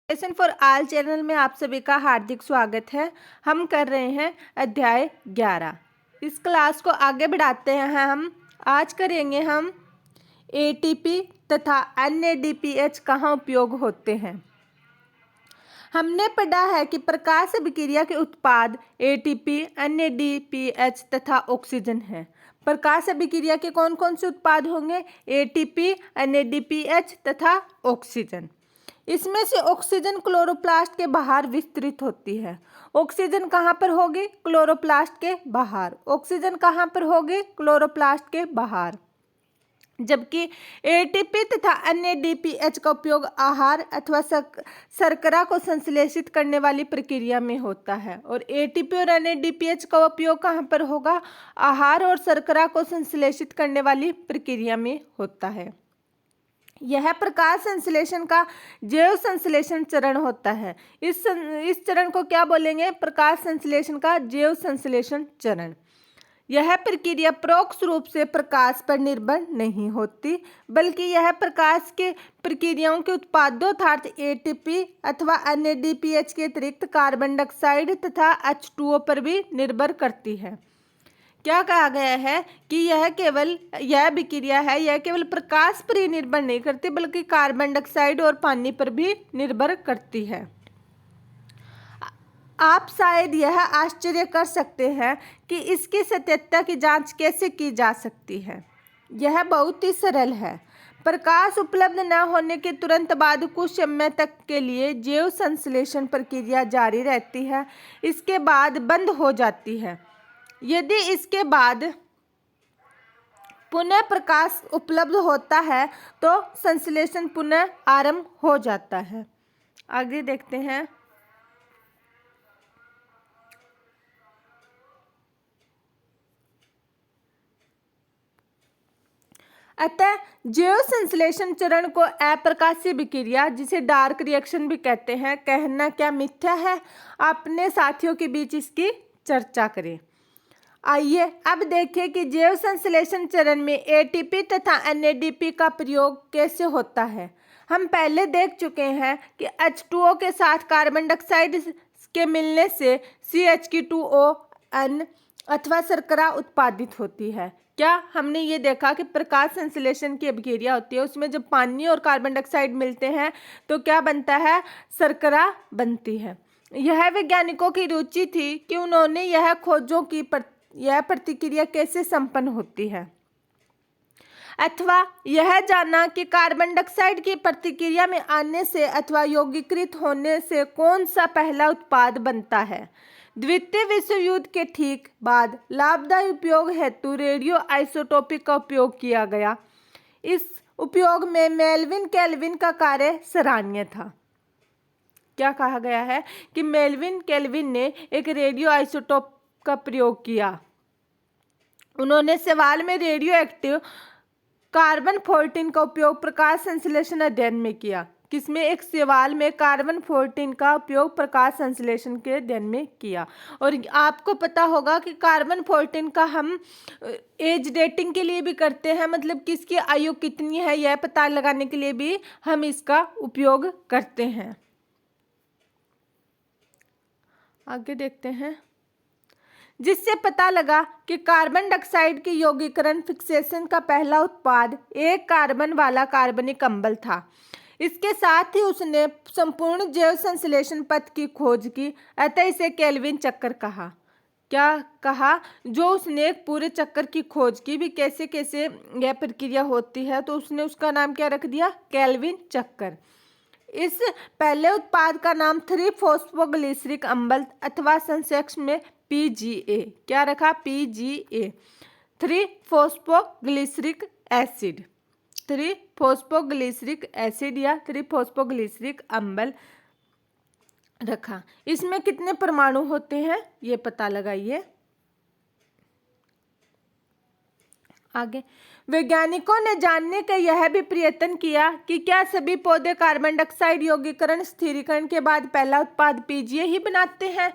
Lesson for all channel में आप सभी का हार्दिक स्वागत है। हम कर रहे हैं अध्याय 11। इस क्लास को आगे बढ़ाते हैं। हम आज करेंगे हम एटीपी तथा एनएडीपीएच कहाँ उपयोग होते हैं। हमने पढ़ा है कि प्रकाश अभिक्रिया के उत्पाद एटीपी, एनएडीपीएच तथा ऑक्सीजन है। प्रकाश अभिक्रिया के कौन कौन से उत्पाद होंगे? एटीपी, एनएडीपीएच तथा ऑक्सीजन। इसमें से ऑक्सीजन क्लोरोप्लास्ट के बाहर विस्तृत होती है। ऑक्सीजन कहाँ पर होगी? क्लोरोप्लास्ट के बाहर। ऑक्सीजन कहाँ पर होगी? क्लोरोप्लास्ट के बाहर। जबकि एटीपी तथा एनएडीपीएच का उपयोग आहार अथवा शर्करा को संश्लेषित करने वाली प्रक्रिया में होता है। और एटीपी और एनएडीपीएच का उपयोग कहाँ पर होगा? आहार और शर्करा को संश्लेषित करने वाली प्रक्रिया में होता है। यह प्रकाश संश्लेषण का जैव संश्लेषण चरण होता है। इस चरण को क्या बोलेंगे? प्रकाश संश्लेषण का जैव संश्लेषण चरण। यह प्रक्रिया परोक्ष रूप से प्रकाश पर निर्भर नहीं होती, बल्कि यह प्रकाश के प्रक्रियाओं के उत्पादों अर्थात एटीपी अथवा एनएडीपीएच के अतिरिक्त कार्बन डाइऑक्साइड तथा H2O पर भी निर्भर करती है। क्या कहा गया है कि यह विक्रिया है, यह केवल प्रकाश पर ही निर्भर नहीं करती, बल्कि कार्बन डाइऑक्साइड और पानी पर भी निर्भर करती है। आप शायद यह आश्चर्य कर सकते हैं कि इसकी सत्यता की जांच कैसे की जा सकती है। यह बहुत ही सरल है। प्रकाश उपलब्ध न होने के तुरंत बाद कुछ समय तक के लिए जैव संश्लेषण प्रक्रिया जारी रहती है, इसके बाद बंद हो जाती है। यदि इसके बाद पुनः प्रकाश उपलब्ध होता है तो संश्लेषण पुनः आरंभ हो जाता है। आगे देखते हैं। अतः जैव संश्लेषण चरण को अप्रकाशीय विक्रिया, जिसे डार्क रिएक्शन भी कहते हैं, कहना क्या मिथ्या है? अपने साथियों के बीच इसकी चर्चा करें। आइए अब देखें कि जैव संश्लेषण चरण में एटीपी तथा एनएडीपी का प्रयोग कैसे होता है। हम पहले देख चुके हैं कि H2O के साथ कार्बन डाइऑक्साइड के मिलने से CH2ON अथवा शर्करा उत्पादित होती है। क्या हमने ये देखा कि प्रकाश संश्लेषण की अभिक्रिया होती है, उसमें जब पानी और कार्बन डाइऑक्साइड मिलते हैं तो क्या बनता है? शर्करा बनती है। यह वैज्ञानिकों की रुचि थी कि उन्होंने यह खोजों की यह प्रतिक्रिया कैसे संपन्न होती है, अथवा यह जाना कि कार्बन डाइऑक्साइड की प्रतिक्रिया में आने से अथवा यौगिकीकृत होने से कौन सा पहला उत्पाद बनता है। द्वितीय विश्व युद्ध के ठीक बाद लाभदायी उपयोग हेतु रेडियो आइसोटोपिक का उपयोग किया गया। इस उपयोग में मेल्विन केल्विन का कार्य सराहनीय था। क्या कहा गया है कि मेल्विन केल्विन ने एक रेडियो आइसोटोप का प्रयोग किया। उन्होंने सवाल में रेडियो एक्टिव कार्बन 14 का उपयोग प्रकाश संश्लेषण अध्ययन में किया। किसमें? एक सवाल में कार्बन 14 का उपयोग प्रकाश संश्लेषण के अध्ययन में किया। और आपको पता होगा कि कार्बन 14 का हम एज डेटिंग के लिए भी करते हैं, मतलब किसकी आयु कितनी है यह पता लगाने के लिए भी हम इसका उपयोग करते हैं। आगे देखते हैं। जिससे पता लगा कि कार्बन डाइऑक्साइड की यौगिकरण फिक्सेशन का पहला उत्पाद एक कार्बन वाला कार्बनिक अम्ल था। इसके साथ ही उसने संपूर्ण जैव संश्लेषण पथ की खोज की, अतः इसे केल्विन चक्कर कहा। क्या कहा? जो उसने एक पूरे चक्कर की खोज की भी कैसे कैसे यह प्रक्रिया होती है, तो उसने उसका नाम क्या रख दिया? केल्विन चक्कर। इस पहले उत्पाद का नाम 3-फॉस्फोग्लिसरिक अम्ल अथवा संक्षेप में PGA क्या रखा? PGA 3-फॉस्फोग्लिसरिक एसिड, 3-फॉस्फोग्लिसरिक एसिड या 3-फॉस्फोग्लिसरिक अम्ल रखा। इसमें कितने परमाणु होते हैं ये पता लगाइए। आगे वैज्ञानिकों ने जानने का यह भी प्रयत्न किया कि क्या सभी पौधे कार्बन डाइऑक्साइड यौगिकरण स्थिरीकरण के बाद पहला उत्पाद PGA ही बनाते हैं,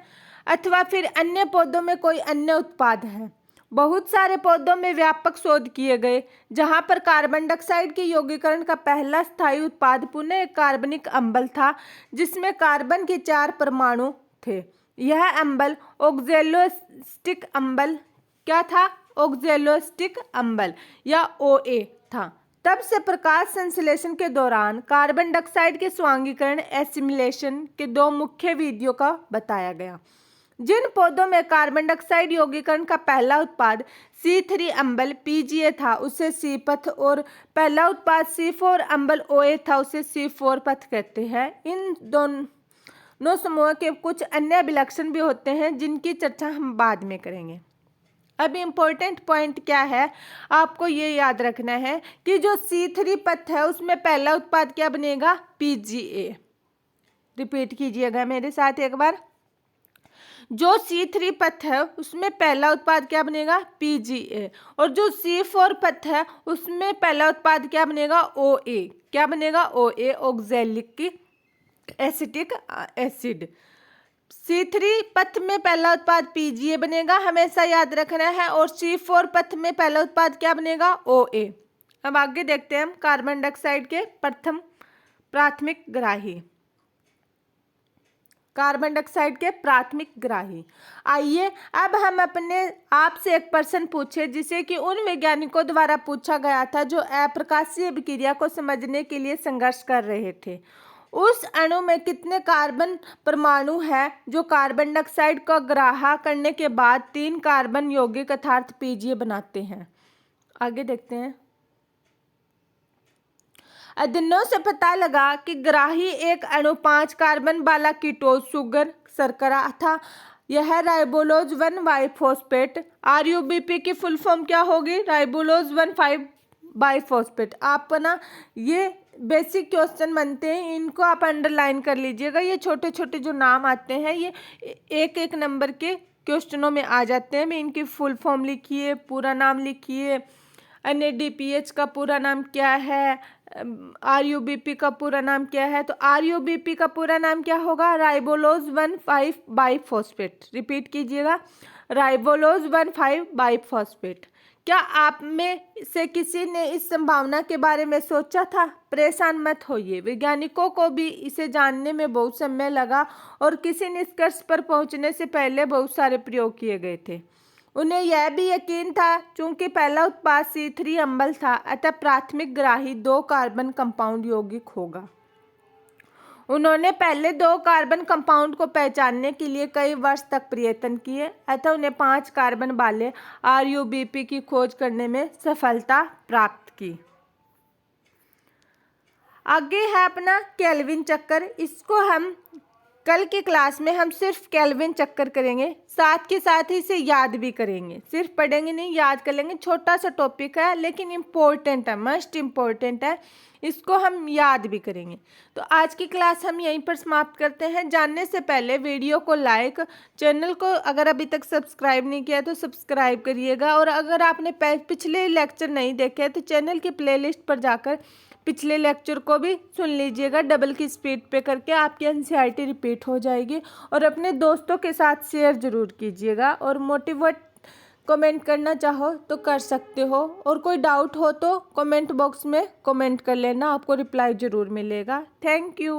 अथवा फिर अन्य पौधों में कोई अन्य उत्पाद है। बहुत सारे पौधों में व्यापक शोध किए गए जहां पर कार्बन डाइऑक्साइड के यौगीकरण का पहला स्थायी उत्पाद पुनः एक कार्बनिक अम्ल था जिसमें कार्बन के 4 परमाणु थे। यह अम्ल ऑक्सैलोस्टिक अम्ल क्या था? ऑक्सैलोस्टिक अम्ल या OA था। तब से प्रकाश संश्लेषण के दौरान कार्बन डाइऑक्साइड के स्वांगीकरण एसिमिलेशन के 2 मुख्य विधियों का बताया गया। जिन पौधों में कार्बन डाइऑक्साइड यौगीकरण का पहला उत्पाद C3 अम्ल PGA था उसे C पथ और पहला उत्पाद C4 अम्ल OA था उसे C4 पथ कहते हैं। इन दोनों समूहों के कुछ अन्य विलक्षण भी होते हैं जिनकी चर्चा हम बाद में करेंगे। अब इम्पोर्टेंट पॉइंट क्या है, आपको ये याद रखना है कि जो C3 पथ है उसमें पहला उत्पाद क्या बनेगा? PGA। रिपीट कीजिएगा मेरे साथ एक बार। जो C3 पथ है उसमें पहला उत्पाद क्या बनेगा? PGA। और जो C4 पथ है उसमें पहला उत्पाद क्या बनेगा? OA। क्या बनेगा? OA, oxalic acetic acid. C3 पथ में पहला उत्पाद PGA बनेगा, हमेशा याद रखना है। और C4 पथ में पहला उत्पाद क्या बनेगा? OA। अब आगे देखते हैं हम कार्बन डाइऑक्साइड के प्राथमिक ग्राही। कार्बन डाइऑक्साइड के प्राथमिक ग्राही। आइए अब हम अपने आप से एक प्रश्न पूछे जिसे कि उन वैज्ञानिकों द्वारा पूछा गया था जो अप्रकाशीय अभिक्रिया को समझने के लिए संघर्ष कर रहे थे। उस अणु में कितने कार्बन परमाणु हैं जो कार्बन डाइऑक्साइड को ग्राह्य करने के बाद 3 कार्बन यौगिक अर्थात PGA बनाते हैं? आगे देखते हैं। अध्ययनों से पता लगा कि ग्राही एक अणु 5 कार्बन वाला कीटोज शुगर शर्करा था। यह राइबोलोज 1 बाइफॉस्फेट। RUBP की फुल फॉर्म क्या होगी? राइबोलोज 1,5 बाइफॉस्फेट। आप ना ये बेसिक क्वेश्चन बनते हैं, इनको आप अंडरलाइन कर लीजिएगा। ये छोटे छोटे जो नाम आते हैं ये एक एक नंबर के क्वेश्चनों में आ जाते हैं। मैं इनकी फुल फॉर्म लिखिए, पूरा नाम लिखिए। NADPH का पूरा नाम क्या है? RUBP का पूरा नाम क्या है? तो RUBP का पूरा नाम क्या होगा? राइबोलोज 1,5 बाइफॉस्फेट। रिपीट कीजिएगा, राइबोलोज 1,5 बाइफॉस्फेट। क्या आप में से किसी ने इस संभावना के बारे में सोचा था? परेशान मत होइए, वैज्ञानिकों को भी इसे जानने में बहुत समय लगा और किसी निष्कर्ष पर पहुंचने से पहले बहुत सारे प्रयोग किए गए थे। उन्हें यह भी यकीन था चूंकि पहला उत्पाद C3 अम्ल था अतः प्राथमिक ग्राही 2 कार्बन कंपाउंड यौगिक होगा। उन्होंने पहले 2 कार्बन कंपाउंड को पहचानने के लिए कई वर्ष तक प्रयत्न किए अतः उन्हें 5 कार्बन वाले RUBP की खोज करने में सफलता प्राप्त की। आगे है अपना केल्विन चक्कर। इसको हम कल की क्लास में हम सिर्फ केल्विन चक्कर करेंगे, साथ के साथ ही इसे याद भी करेंगे। सिर्फ पढ़ेंगे नहीं, याद कर लेंगे। छोटा सा टॉपिक है लेकिन इम्पोर्टेंट है, मस्ट इम्पोर्टेंट है, इसको हम याद भी करेंगे। तो आज की क्लास हम यहीं पर समाप्त करते हैं। जानने से पहले वीडियो को लाइक, चैनल को अगर अभी तक सब्सक्राइब नहीं किया तो सब्सक्राइब करिएगा। और अगर आपने पिछले लेक्चर नहीं देखे तो चैनल की प्लेलिस्ट पर जाकर पिछले लेक्चर को भी सुन लीजिएगा। डबल की स्पीड पे करके आपकी NCERT रिपीट हो जाएगी। और अपने दोस्तों के साथ शेयर ज़रूर कीजिएगा। और मोटिवेट कमेंट करना चाहो तो कर सकते हो, और कोई डाउट हो तो कमेंट बॉक्स में कमेंट कर लेना, आपको रिप्लाई ज़रूर मिलेगा। Thank you.